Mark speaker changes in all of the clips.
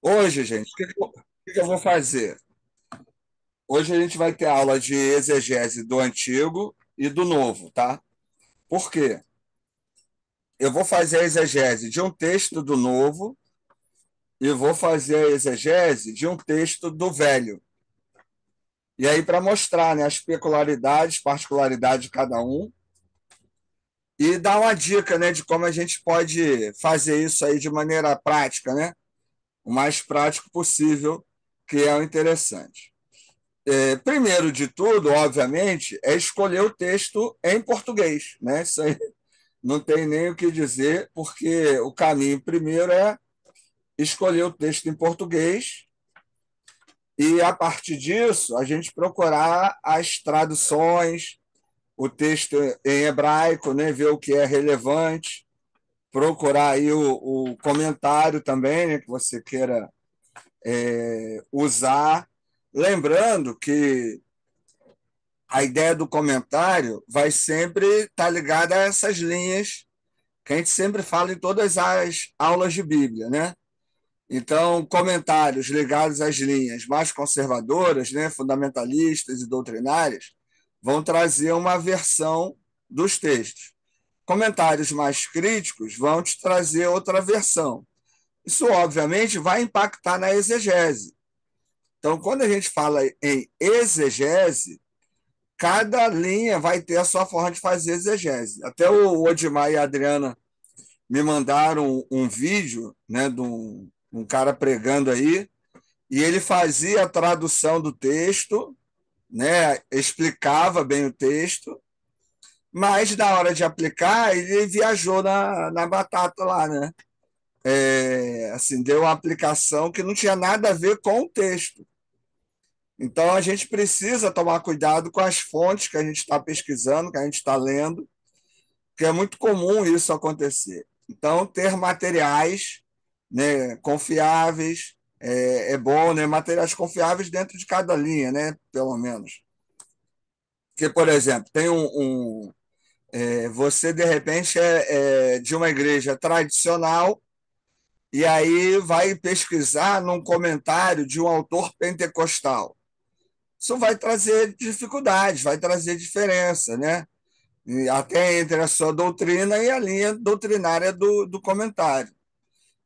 Speaker 1: Hoje, gente, o que que eu vou fazer? Hoje a gente vai ter aula de exegese do Antigo e do Novo, tá? Por quê? Eu vou fazer a exegese de um texto do Novo e vou fazer a exegese de um texto do Velho. E aí, para mostrar, né, as peculiaridades, particularidades de cada um e dar uma dica, né, de como a gente pode fazer isso aí de maneira prática, né? O mais prático possível, que é o interessante. Primeiro de tudo, obviamente, é escolher o texto em português, né? Isso aí não tem nem o que dizer, porque o caminho primeiro é escolher o texto em português e, a partir disso, a gente procurar as traduções, o texto em hebraico, né? Ver o que é relevante, procurar aí o comentário também, né? Que você queira usar. Lembrando que a ideia do comentário vai sempre estar ligada a essas linhas que a gente sempre fala em todas as aulas de Bíblia, né? Então, comentários ligados às linhas mais conservadoras, né, fundamentalistas e doutrinárias, vão trazer uma versão dos textos. Comentários mais críticos vão te trazer outra versão. Isso, obviamente, vai impactar na exegese. Então, quando a gente fala em exegese, cada linha vai ter a sua forma de fazer exegese. Até o Odimar e a Adriana me mandaram um vídeo, né, de um cara pregando aí, e ele fazia a tradução do texto, né, explicava bem o texto, mas na hora de aplicar, ele viajou na batata lá, né? Assim, deu uma aplicação que não tinha nada a ver com o texto. Então, a gente precisa tomar cuidado com as fontes que a gente está pesquisando, que a gente está lendo, que é muito comum isso acontecer. Então, ter materiais, né, confiáveis é bom, né? Materiais confiáveis dentro de cada linha, né? Pelo menos. Porque, por exemplo, tem você de repente é de uma igreja tradicional e aí vai pesquisar num comentário de um autor pentecostal. Isso vai trazer dificuldades, vai trazer diferença, né? E até entre a sua doutrina e a linha doutrinária do comentário.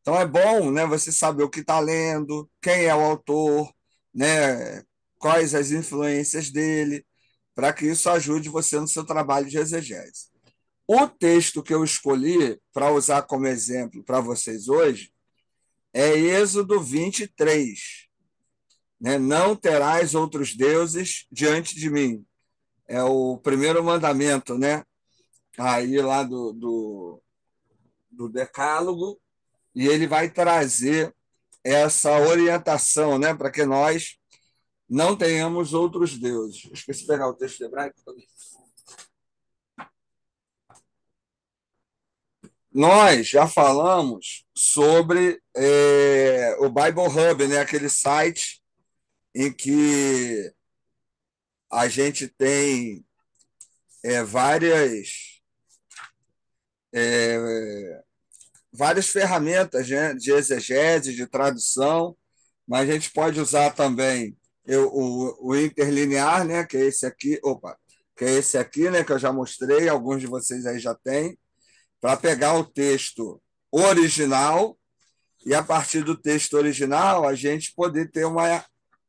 Speaker 1: Então é bom, né, você saber o que está lendo, quem é o autor, né, quais as influências dele, para que isso ajude você no seu trabalho de exegese. O texto que eu escolhi para usar como exemplo para vocês hoje é Êxodo 23, né? Não terás outros deuses diante de mim. É o primeiro mandamento, né? Aí lá do Decálogo, e ele vai trazer essa orientação, né, para que nós não tenhamos outros deuses. Esqueci de pegar o texto hebraico. Nós já falamos sobre o Bible Hub, né, aquele site em que a gente tem várias, várias ferramentas, né, de exegese, de tradução, mas a gente pode usar também o interlinear, né, que é esse aqui, opa, que é esse aqui, né, que eu já mostrei, alguns de vocês aí já têm, para pegar o texto original e, a partir do texto original, a gente poder ter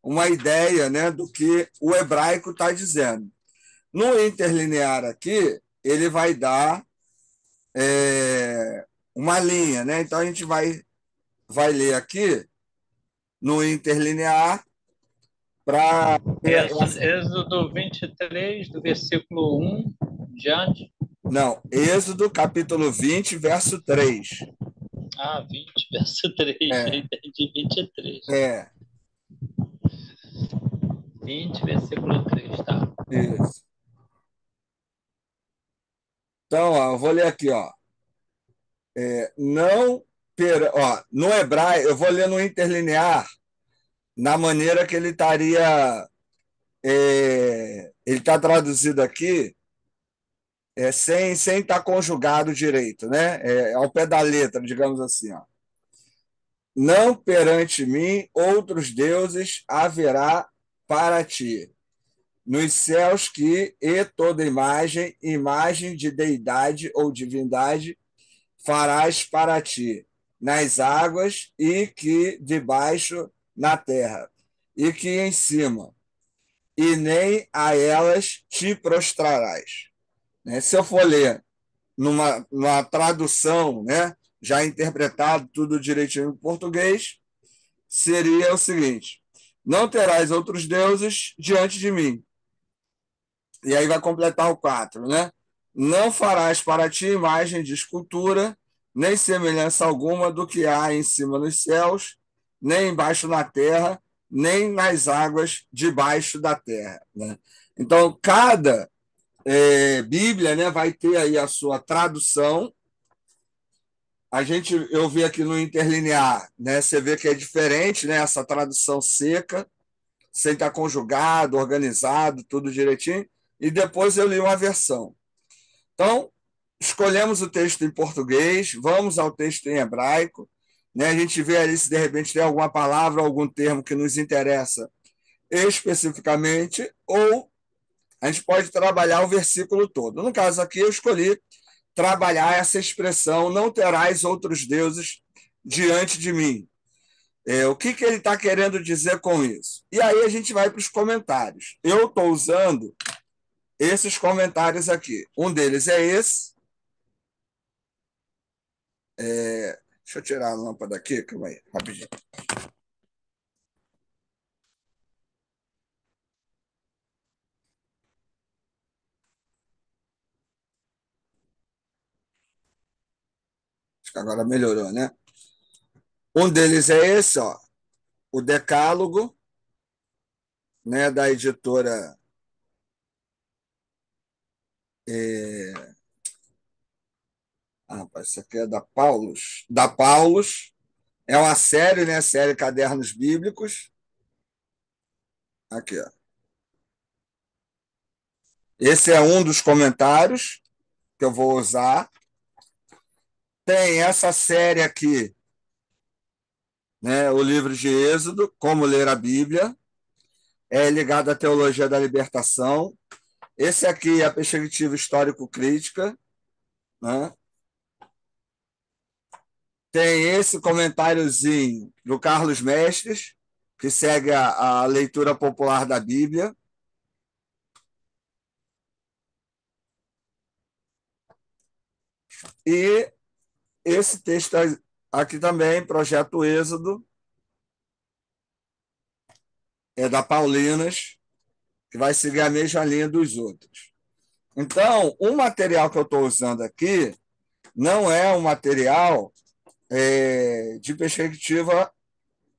Speaker 1: uma ideia, né, do que o hebraico está dizendo. No interlinear aqui, ele vai dar uma linha, né? Então a gente vai ler aqui no interlinear para.
Speaker 2: Êxodo 23, do versículo 1 diante.
Speaker 1: Não, Êxodo capítulo 20, verso 3.
Speaker 2: 20, verso 3. Eu
Speaker 1: É,
Speaker 2: entendi 23.
Speaker 1: é,
Speaker 2: 20, versículo 3, tá?
Speaker 1: isso. Então, ó, eu vou ler aqui, ó. Não ó, no hebraico, eu vou ler no interlinear na maneira que ele estaria. Ele está traduzido aqui sem estar conjugado direito, né? Ao pé da letra, digamos assim. Ó. não perante mim outros deuses haverá para ti. Nos céus que e toda imagem, imagem de deidade ou divindade, farás para ti, nas águas e que debaixo na terra, e que em cima, e nem a elas te prostrarás. Né? Se eu for ler numa tradução, né, já interpretado tudo direitinho em português, seria o seguinte: não terás outros deuses diante de mim. E aí vai completar o 4, né? Não farás para ti imagem de escultura, nem semelhança alguma do que há em cima nos céus, nem embaixo na terra, nem nas águas debaixo da terra. Né? Então, cada Bíblia, né, vai ter aí a sua tradução. Eu vi aqui no interlinear, né, você vê que é diferente, né, essa tradução seca, sem estar conjugado, organizado, tudo direitinho. E depois eu li uma versão. Então, escolhemos o texto em português, vamos ao texto em hebraico, né? A gente vê ali se de repente tem alguma palavra, algum termo que nos interessa especificamente, ou a gente pode trabalhar o versículo todo. No caso aqui, eu escolhi trabalhar essa expressão: não terás outros deuses diante de mim. O que ele está querendo dizer com isso? E aí a gente vai para os comentários. Eu estou usando esses comentários aqui. Um deles é esse. Deixa eu tirar a lâmpada aqui, calma aí, rapidinho. Acho que agora melhorou, né? Um deles é esse, ó, o Decálogo, né, da editora. É... rapaz, isso aqui é da Paulus. Da Paulus. É uma série, né? Série Cadernos Bíblicos. Aqui, ó. Esse é um dos comentários que eu vou usar. Tem essa série aqui, né? O livro de Êxodo, Como Ler a Bíblia. É ligado à Teologia da Libertação. Esse aqui é a perspectiva histórico-crítica, né? Tem esse comentáriozinho do Carlos Mestres, que segue a leitura popular da Bíblia. E esse texto aqui também, Projeto Êxodo, é da Paulinas, que vai seguir a mesma linha dos outros. Então, o material que eu estou usando aqui não é um material de perspectiva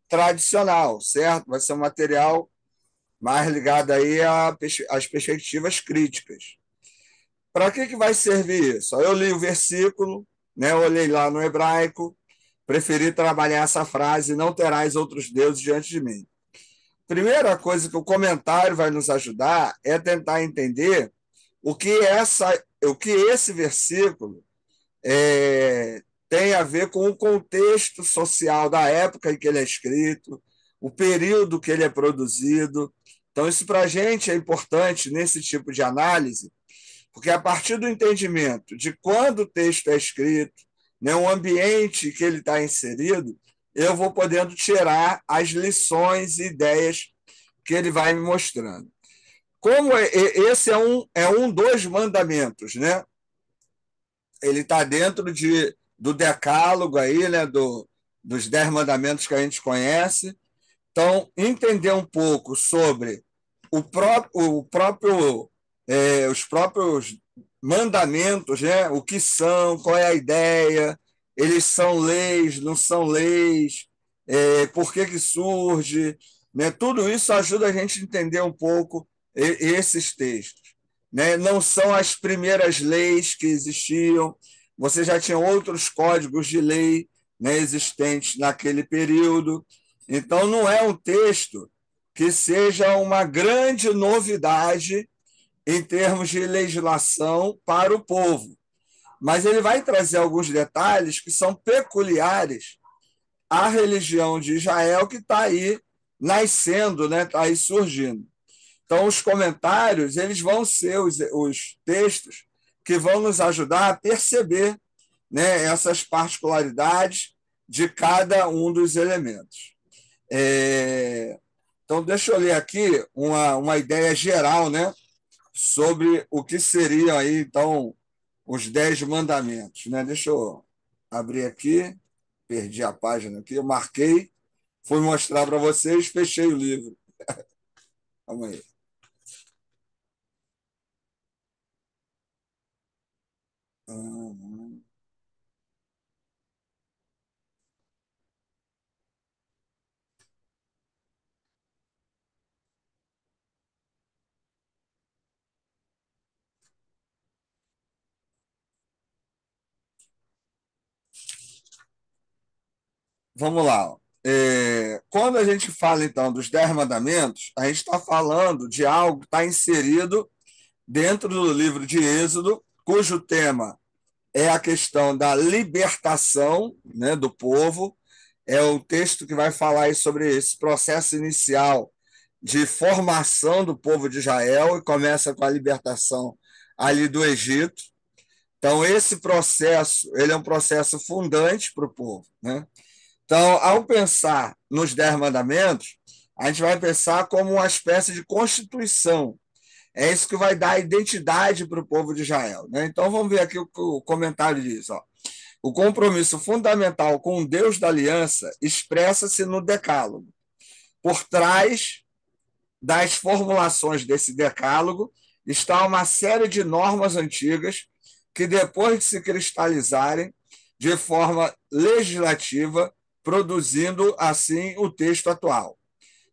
Speaker 1: tradicional, certo? Vai ser um material mais ligado aí às perspectivas críticas. Para que vai servir isso? Eu li o versículo, né? Eu olhei lá no hebraico, preferi trabalhar essa frase: não terás outros deuses diante de mim. Primeira coisa que o comentário vai nos ajudar é tentar entender o que esse versículo tem a ver com o contexto social da época em que ele é escrito, o período que ele é produzido. Então, isso para a gente é importante nesse tipo de análise, porque a partir do entendimento de quando o texto é escrito, né, o ambiente que ele está inserido, eu vou podendo tirar as lições e ideias que ele vai me mostrando. Como esse é um dos mandamentos, né? Ele está dentro do decálogo aí, né? Dos 10 mandamentos que a gente conhece. Então, entender um pouco sobre os próprios mandamentos, né? O que são, qual é a ideia, eles são leis, não são leis, por que surge, né? Tudo isso ajuda a gente a entender um pouco esses textos. Né? Não são as primeiras leis que existiam, você já tinha outros códigos de lei, né, existentes naquele período. Então, não é um texto que seja uma grande novidade em termos de legislação para o povo, mas ele vai trazer alguns detalhes que são peculiares a religião de Israel que está aí nascendo, né? Está aí surgindo. Então, os comentários eles vão ser os textos que vão nos ajudar a perceber, né, essas particularidades de cada um dos elementos. Então, deixa eu ler aqui uma ideia geral, né, sobre o que seriam aí, então, os 10 mandamentos. Né? Deixa eu abrir aqui, perdi a página aqui, eu marquei, fui mostrar para vocês, fechei o livro. Calma aí. Vamos lá. Quando a gente fala, então, dos 10 mandamentos, a gente está falando de algo que está inserido dentro do livro de Êxodo, cujo tema é a questão da libertação, né, do povo. É o texto que vai falar aí sobre esse processo inicial de formação do povo de Israel, e começa com a libertação ali do Egito. Então, esse processo ele é um processo fundante para o povo, né? Então, ao pensar nos 10 mandamentos, a gente vai pensar como uma espécie de constituição. É isso que vai dar identidade para o povo de Israel. Né? Então, vamos ver aqui o que o comentário diz. Ó. O compromisso fundamental com o Deus da aliança expressa-se no decálogo. Por trás das formulações desse decálogo está uma série de normas antigas que, depois de se cristalizarem de forma legislativa, produzindo assim o texto atual.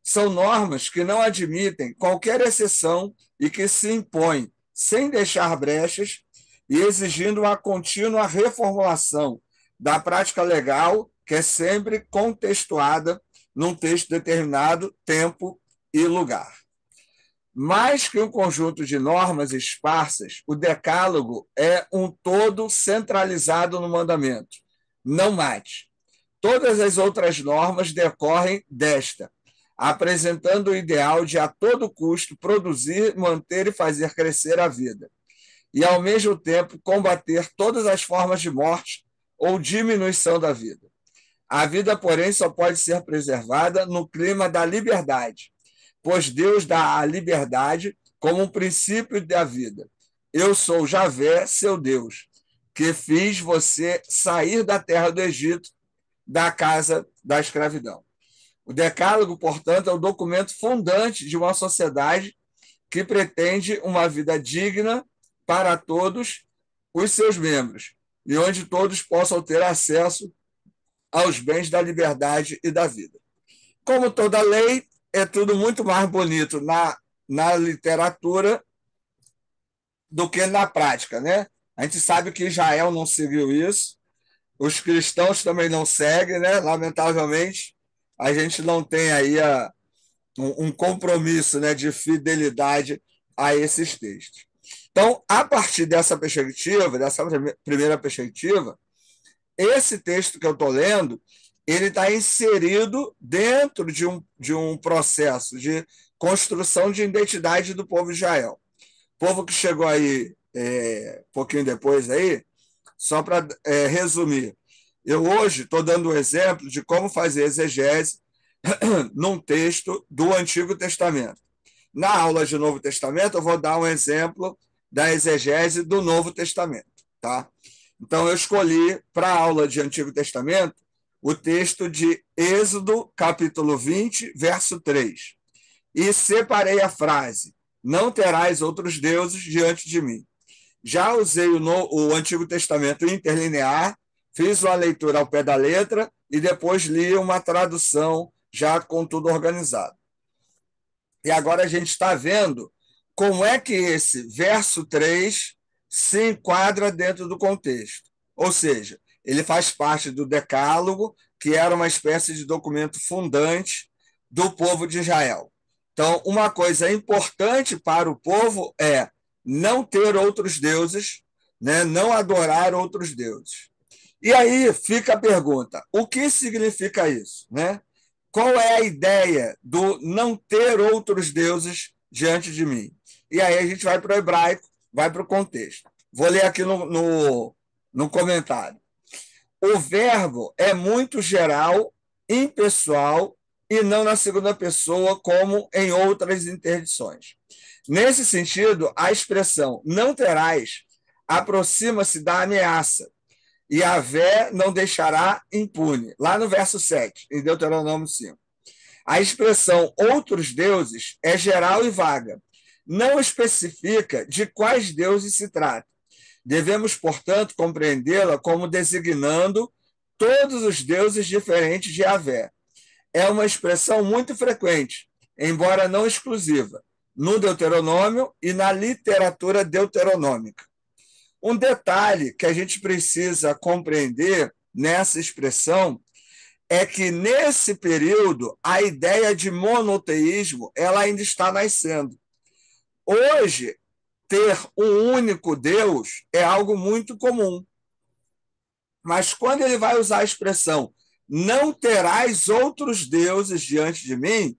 Speaker 1: São normas que não admitem qualquer exceção e que se impõem sem deixar brechas e exigindo uma contínua reformulação da prática legal, que é sempre contextuada num texto determinado, tempo e lugar. Mais que um conjunto de normas esparsas, o decálogo é um todo centralizado no mandamento. Não mate. Todas as outras normas decorrem desta, apresentando o ideal de a todo custo produzir, manter e fazer crescer a vida, e ao mesmo tempo combater todas as formas de morte ou diminuição da vida. A vida, porém, só pode ser preservada no clima da liberdade, pois Deus dá a liberdade como um princípio da vida. Eu sou Javé, seu Deus, que fiz você sair da terra do Egito, da casa da escravidão. O Decálogo, portanto, é o documento fundante de uma sociedade que pretende uma vida digna para todos os seus membros e onde todos possam ter acesso aos bens da liberdade e da vida. Como toda lei, é tudo muito mais bonito na literatura do que na prática, né? A gente sabe que Israel não seguiu isso, os cristãos também não seguem, né? Lamentavelmente, a gente não tem aí um compromisso, né, de fidelidade a esses textos. Então, a partir dessa perspectiva, dessa primeira perspectiva, esse texto que eu estou lendo, ele está inserido dentro de um processo de construção de identidade do povo de Israel. O povo que chegou aí um pouquinho depois aí, só para resumir, eu hoje estou dando um exemplo de como fazer exegese num texto do Antigo Testamento. Na aula de Novo Testamento, eu vou dar um exemplo da exegese do Novo Testamento. Tá? Então, eu escolhi para a aula de Antigo Testamento o texto de Êxodo, capítulo 20, verso 3. E separei a frase: não terás outros deuses diante de mim. Já usei o Antigo Testamento interlinear, fiz uma leitura ao pé da letra e depois li uma tradução já com tudo organizado. E agora a gente está vendo como é que esse verso 3 se enquadra dentro do contexto. Ou seja, ele faz parte do Decálogo, que era uma espécie de documento fundante do povo de Israel. Então, uma coisa importante para o povo é não ter outros deuses, né? Não adorar outros deuses. E aí fica a pergunta: o que significa isso, né? Qual é a ideia do não ter outros deuses diante de mim? E aí a gente vai para o hebraico, vai para o contexto. Vou ler aqui no comentário. O verbo é muito geral, impessoal e não na segunda pessoa, como em outras interdições. Nesse sentido, a expressão não terás aproxima-se da ameaça, e Yahvé não deixará impune, lá no verso 7, em Deuteronômio 5. A expressão outros deuses é geral e vaga, não especifica de quais deuses se trata. Devemos, portanto, compreendê-la como designando todos os deuses diferentes de Yahvé. É uma expressão muito frequente, embora não exclusiva, no Deuteronômio e na literatura deuteronômica. Um detalhe que a gente precisa compreender nessa expressão é que, nesse período, a ideia de monoteísmo ela ainda está nascendo. Hoje, ter um único Deus é algo muito comum. Mas quando ele vai usar a expressão não terás outros deuses diante de mim,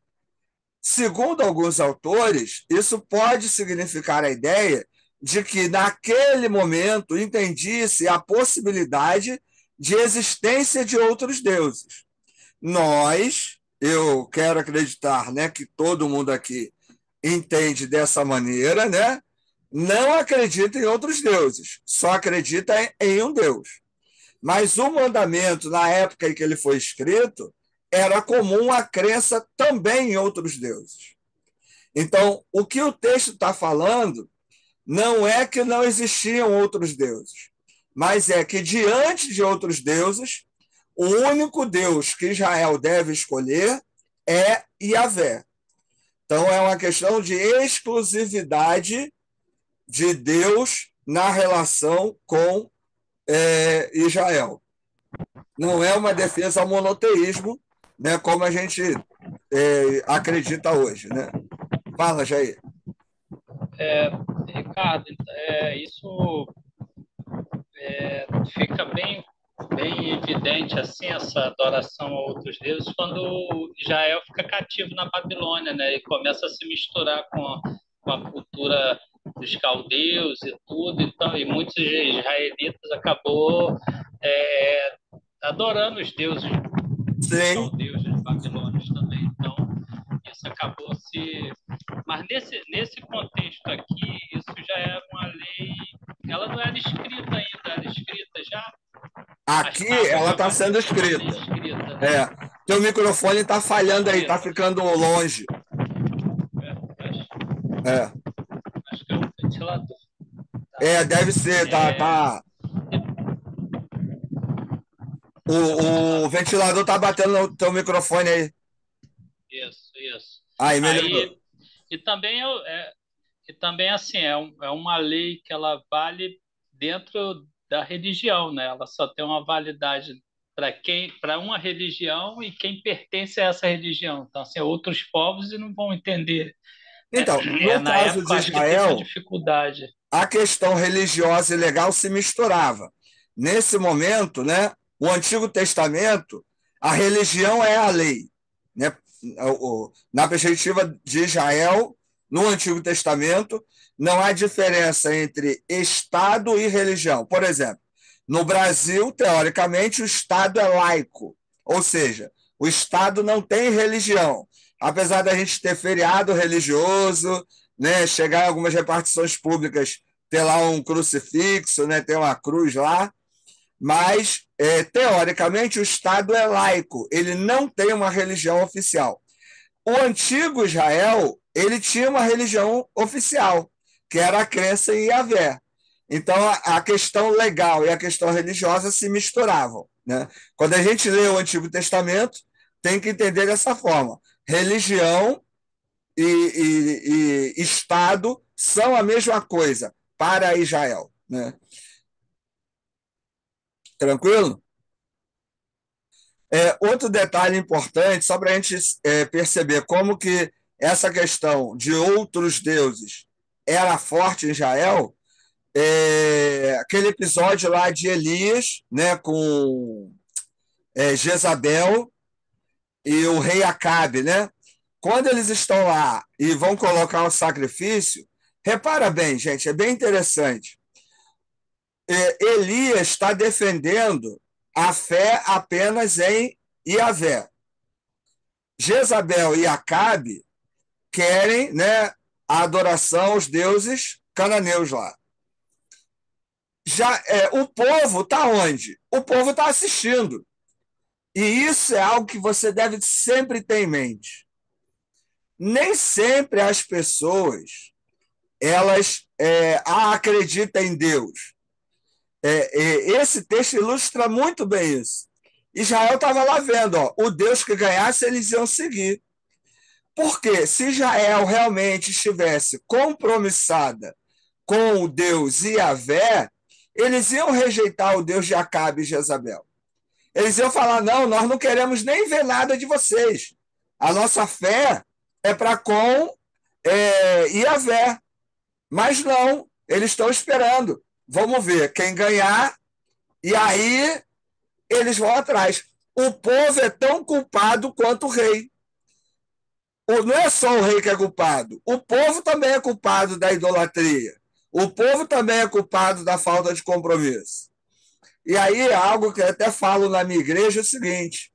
Speaker 1: segundo alguns autores, isso pode significar a ideia de que, naquele momento, entendia-se a possibilidade de existência de outros deuses. Eu quero acreditar, né, que todo mundo aqui entende dessa maneira, né? Não acredita em outros deuses, só acredita em um Deus. Mas o mandamento, na época em que ele foi escrito, era comum a crença também em outros deuses. Então, o que o texto está falando não é que não existiam outros deuses, mas é que, diante de outros deuses, o único Deus que Israel deve escolher é Yahvé. Então, é uma questão de exclusividade de Deus na relação com Israel. Não é uma defesa ao monoteísmo, né, como a gente acredita hoje. Né? Fala, Jair.
Speaker 2: Ricardo, isso fica bem evidente assim essa adoração a outros deuses quando Israel fica cativo na Babilônia, né? E começa a se misturar com a cultura dos caldeus e tudo, então, e muitos israelitas acabou adorando os deuses dos
Speaker 1: Sim.
Speaker 2: caldeus, dos babilônios também. Então, isso acabou se... Mas nesse contexto aqui, isso já era uma lei... Ela não era escrita ainda, era escrita já.
Speaker 1: Aqui ela está sendo escrita.
Speaker 2: Escrita, né?
Speaker 1: Teu microfone está falhando aí, está ficando longe.
Speaker 2: Acho que é um ventilador.
Speaker 1: Deve ser, tá. O ventilador tá batendo no teu microfone aí.
Speaker 2: Isso.
Speaker 1: Aí, melhorou.
Speaker 2: E também assim, é uma lei que ela vale dentro da religião, né? Ela só tem uma validade para uma religião e quem pertence a essa religião. Então, assim, outros povos não vão entender.
Speaker 1: Então, no
Speaker 2: Na
Speaker 1: caso de
Speaker 2: época, acho que teve uma
Speaker 1: Israel,
Speaker 2: dificuldade.
Speaker 1: a questão religiosa e legal se misturava. Nesse momento, né, o Antigo Testamento, a religião é a lei. Né? Na perspectiva de Israel, no Antigo Testamento, não há diferença entre Estado e religião. Por exemplo, no Brasil, teoricamente, o Estado é laico, ou seja, o Estado não tem religião. Apesar da gente ter feriado religioso, né, chegar em algumas repartições públicas, ter lá um crucifixo, né, ter uma cruz lá, mas, teoricamente, o Estado é laico, ele não tem uma religião oficial. O antigo Israel, ele tinha uma religião oficial, que era a crença em Yahvé. Então, a questão legal e a questão religiosa se misturavam. Né? Quando a gente lê o Antigo Testamento, tem que entender dessa forma. Religião e Estado são a mesma coisa para Israel. Né? Tranquilo? Outro detalhe importante, só para a gente perceber como que essa questão de outros deuses era forte em Israel, aquele episódio lá de Elias, né, com Jezabel e o rei Acabe, né? Quando eles estão lá e vão colocar o sacrifício, repara bem, gente, é bem interessante. Elias está defendendo a fé apenas em Yahvé. Jezabel e Acabe querem, né, a adoração aos deuses cananeus lá. Já o povo está onde? O povo está assistindo. E isso é algo que você deve sempre ter em mente. Nem sempre as pessoas elas acreditam em Deus. Esse texto ilustra muito bem isso. Israel estava lá vendo, ó, o Deus que ganhasse, eles iam seguir. Porque se Israel realmente estivesse compromissada com o Deus Yahvé, eles iam rejeitar o Deus de Acabe e Jezabel. Eles iam falar: não, nós não queremos nem ver nada de vocês. A nossa fé é para com Yahvé. Mas não, eles estão esperando. Vamos ver quem ganhar, e aí eles vão atrás. O povo é tão culpado quanto o rei. Não é só o rei que é culpado, o povo também é culpado da idolatria. O povo também é culpado da falta de compromisso. E aí, algo que eu até falo na minha igreja é o seguinte,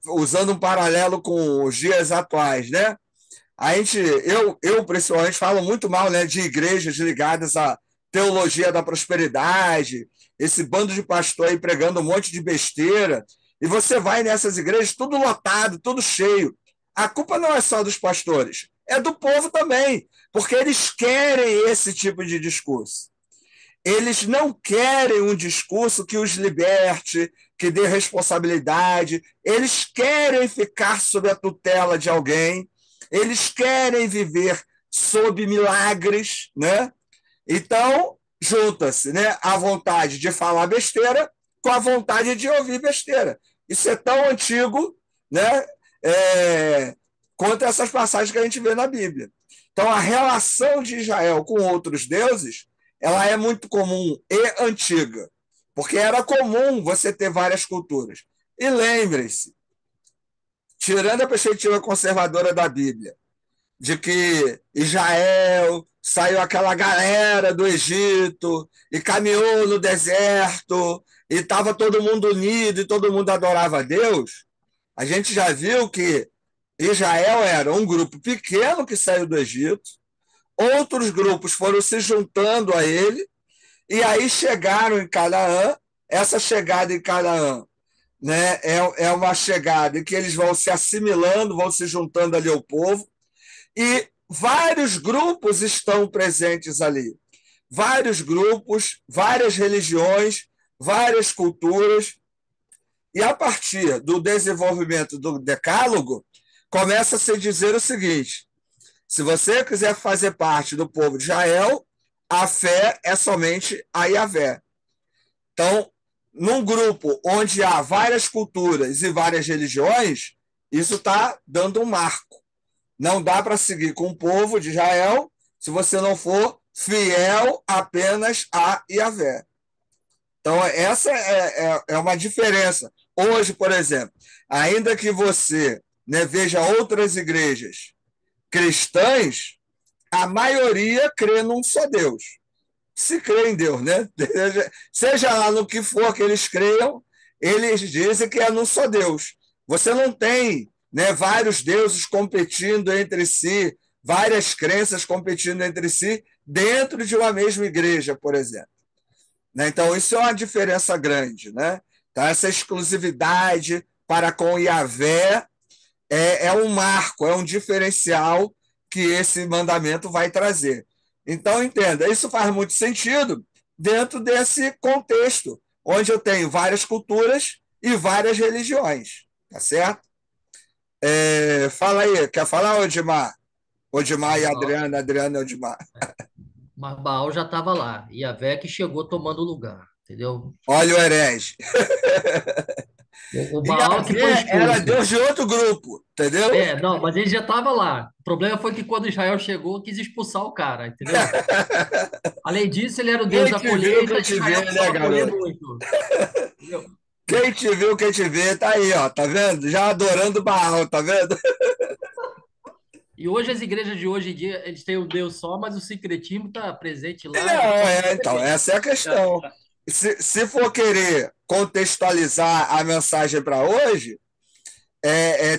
Speaker 1: usando um paralelo com os dias atuais, né? Eu principalmente falo muito mal, né, de igrejas ligadas à teologia da prosperidade, esse bando de pastor aí pregando um monte de besteira, e você vai nessas igrejas tudo lotado, tudo cheio. A culpa não é só dos pastores, é do povo também, porque eles querem esse tipo de discurso. Eles não querem um discurso que os liberte, que dê responsabilidade. Eles querem ficar sob a tutela de alguém. Eles querem viver sob milagres, né? Então, junta-se, né, a vontade de falar besteira com a vontade de ouvir besteira. Isso é tão antigo, né? Quanto essas passagens que a gente vê na Bíblia. Então, a relação de Israel com outros deuses, ela é muito comum e antiga, porque era comum você ter várias culturas. E lembre-se, tirando a perspectiva conservadora da Bíblia, de que Israel saiu aquela galera do Egito e caminhou no deserto e estava todo mundo unido e todo mundo adorava a Deus, a gente já viu que Israel era um grupo pequeno que saiu do Egito, outros grupos foram se juntando a ele, e aí chegaram em Canaã. Essa chegada em Canaã, né, é uma chegada em que eles vão se assimilando, vão se juntando ali ao povo, e vários grupos estão presentes ali. Vários grupos, várias religiões, várias culturas. E a partir do desenvolvimento do Decálogo, começa a se dizer o seguinte: se você quiser fazer parte do povo de Israel, a fé é somente a Yahvé. Então, num grupo onde há várias culturas e várias religiões, isso está dando um marco. Não dá para seguir com o povo de Israel se você não for fiel apenas a Yahvé. Então, essa é uma diferença. Hoje, por exemplo, ainda que você, né, veja outras igrejas cristãs, a maioria crê num só Deus. Se crê em Deus, né? Seja lá no que for que eles creiam, eles dizem que é num só Deus. Você não tem, né, vários deuses competindo entre si, várias crenças competindo entre si dentro de uma mesma igreja, por exemplo. Né? Então, isso é uma diferença grande. Né? Então, essa exclusividade para com Yahvé é um marco, é um diferencial que esse mandamento vai trazer. Então, entenda, isso faz muito sentido dentro desse contexto, onde eu tenho várias culturas e várias religiões. Tá certo? Fala aí, quer falar, Odimar? Odimar
Speaker 3: Mas
Speaker 1: e
Speaker 3: Baal,
Speaker 1: Adriana, Adriana e Odimar.
Speaker 3: mas Baal já estava lá, e a Vé que chegou tomando o lugar, entendeu?
Speaker 1: Olha o herege.
Speaker 3: O Baal que foi
Speaker 1: Yahvé era
Speaker 3: expulso.
Speaker 1: Deus de outro grupo, entendeu?
Speaker 3: Não, mas ele já estava lá. O problema foi que quando Israel chegou, quis expulsar o cara, entendeu? Além disso, ele era o Deus
Speaker 1: Quem
Speaker 3: da
Speaker 1: te viu,
Speaker 3: colheita
Speaker 1: quem
Speaker 3: e
Speaker 1: te vê,
Speaker 3: Israel
Speaker 1: né,
Speaker 3: precisava colher
Speaker 1: garoto?
Speaker 3: muito. Entendeu?
Speaker 1: Quem te viu, quem te vê, tá aí, ó, tá vendo? Já adorando Baal, tá vendo?
Speaker 3: E hoje as igrejas de hoje em dia, eles têm o Deus só, mas o sincretismo está presente lá de
Speaker 1: Não,
Speaker 3: forma
Speaker 1: então,
Speaker 3: diferente.
Speaker 1: essa é a questão. Se for querer contextualizar a mensagem para hoje,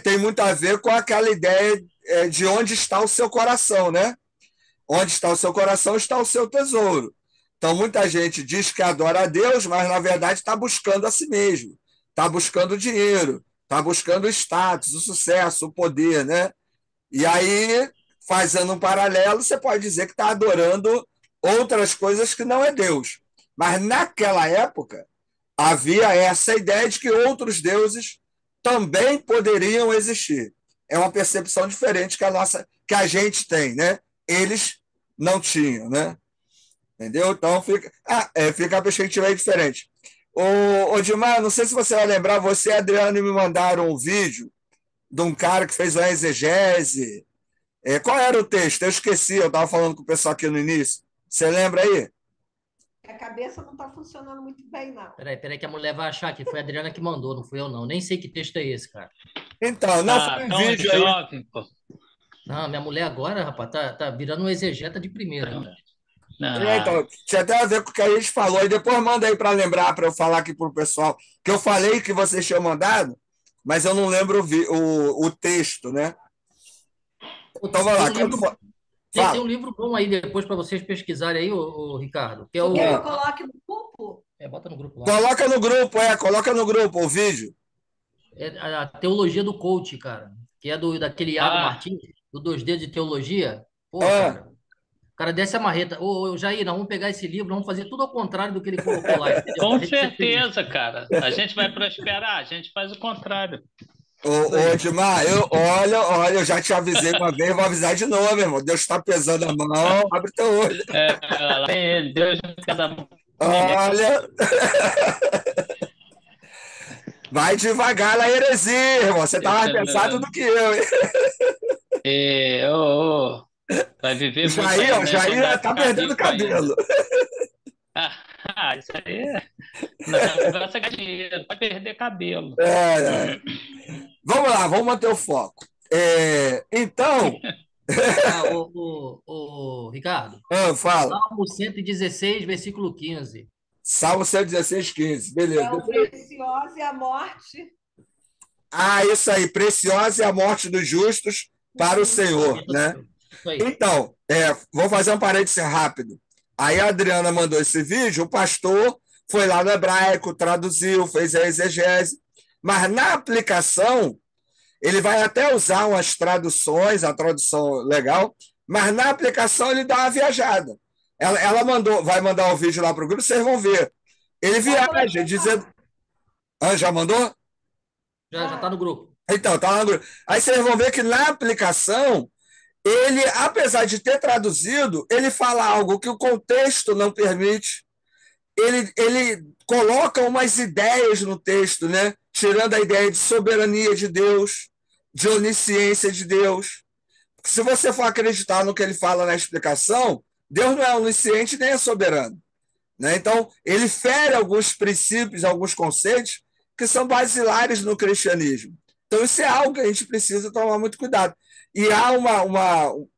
Speaker 1: tem muito a ver com aquela ideia de onde está o seu coração, né? Onde está o seu coração, está o seu tesouro. Então, muita gente diz que adora a Deus, mas na verdade está buscando a si mesmo, está buscando dinheiro, está buscando o status, o sucesso, o poder, né? E aí, fazendo um paralelo, você pode dizer que está adorando outras coisas que não é Deus. Mas naquela época, havia essa ideia de que outros deuses também poderiam existir. É uma percepção diferente que que a gente tem, né? Eles não tinham, né? Entendeu? Então fica a perspectiva aí diferente. Ô, Dimar, não sei se você vai lembrar, você e a Adriana me mandaram um vídeo de um cara que fez uma exegese. Qual era o texto? Eu esqueci, eu estava falando com o pessoal aqui no início. Você lembra aí?
Speaker 4: A cabeça não está funcionando muito bem, não.
Speaker 3: Peraí, que a mulher vai achar que foi a Adriana que mandou, não fui eu, não. Nem sei que texto é esse, cara.
Speaker 1: Então, não foi um
Speaker 2: Tão
Speaker 1: vídeo aí.
Speaker 2: jovem, pô.
Speaker 3: Não, minha mulher agora, rapaz, tá virando um exegeta de primeira, cara.
Speaker 1: Então, tinha até a ver com o que a gente falou. E depois manda aí para lembrar, para eu falar aqui para o pessoal, que eu falei que vocês tinham mandado, mas eu não lembro o texto, né? Então vai
Speaker 3: Tem
Speaker 1: lá,
Speaker 3: um
Speaker 1: quando
Speaker 3: livro,
Speaker 1: for.
Speaker 3: tem um
Speaker 1: Fala.
Speaker 3: livro bom aí depois para vocês pesquisarem aí, ô, Ricardo, que é
Speaker 4: Você quer que eu
Speaker 3: o...
Speaker 4: coloque no grupo?
Speaker 3: Bota no grupo lá.
Speaker 1: Coloca no grupo o vídeo.
Speaker 3: É a teologia do coach, cara, que é daquele Iago Martins, do Dois Dedos de Teologia. Pô,
Speaker 1: Ah,
Speaker 3: cara, o cara desce a marreta. Ô, Jair, nós vamos pegar esse livro, vamos fazer tudo ao contrário do que ele colocou lá, entendeu? Pra
Speaker 2: Com
Speaker 3: gente ser feliz.
Speaker 2: certeza, cara. A gente vai prosperar, a gente faz o contrário.
Speaker 3: Isso aí.
Speaker 1: Edmar, olha, eu já te avisei uma vez, vou avisar de novo, irmão. Deus está pesando a mão, abre teu olho.
Speaker 2: Lá vem ele, Deus não pesa a mão com ninguém.
Speaker 1: Olha, vai devagar na heresia, irmão. Você tá mais pesado do que eu, hein?
Speaker 2: Vai viver muito
Speaker 1: Jair,
Speaker 2: ainda, né? Vai
Speaker 1: Jair
Speaker 2: andar
Speaker 1: tá
Speaker 2: ficar
Speaker 1: perdendo
Speaker 2: rico ainda.
Speaker 1: cabelo.
Speaker 2: Isso aí não vai ganhar dinheiro, vai perder cabelo.
Speaker 1: Vamos lá, vamos manter o foco. Então,
Speaker 3: Ricardo,
Speaker 1: fala.
Speaker 3: Salmo 116, versículo 15.
Speaker 1: Salmo 116, 15.
Speaker 4: É
Speaker 1: Beleza.
Speaker 4: o precioso e a morte.
Speaker 1: Isso aí. Preciosa é a morte dos justos para o Senhor, né?
Speaker 3: Isso aí.
Speaker 1: Então, vou fazer um parêntese rápido. Aí a Adriana mandou esse vídeo, o pastor foi lá no hebraico, traduziu, fez a exegese, mas na aplicação, ele vai até usar umas traduções, a tradução legal, mas na aplicação ele dá uma viajada. Ela vai mandar o vídeo lá para o grupo, vocês vão ver. Ele viaja, dizendo. Já mandou?
Speaker 3: Já tá no grupo.
Speaker 1: Então, tá lá no grupo. Aí vocês vão ver que na aplicação, ele, apesar de ter traduzido, ele fala algo que o contexto não permite. Ele coloca umas ideias no texto, né? Tirando a ideia de soberania de Deus, de onisciência de Deus. Se você for acreditar no que ele fala na explicação, Deus não é onisciente nem é soberano, né? Então, ele fere alguns princípios, alguns conceitos que são basilares no cristianismo. Então, isso é algo que a gente precisa tomar muito cuidado. E há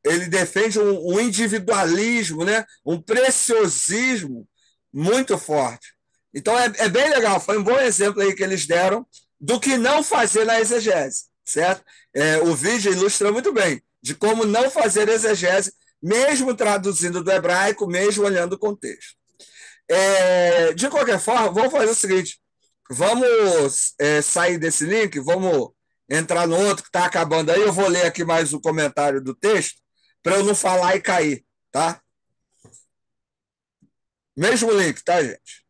Speaker 1: ele defende um individualismo, né? Um preciosismo muito forte. Então, é bem legal. Foi um bom exemplo aí que eles deram do que não fazer na exegese, certo? O vídeo ilustra muito bem de como não fazer exegese, mesmo traduzindo do hebraico, mesmo olhando o contexto. De qualquer forma, vamos fazer o seguinte, vamos sair desse link, vamos entrar no outro que está acabando aí, eu vou ler aqui mais o comentário do texto, para eu não falar e cair, tá? Mesmo link, tá, gente?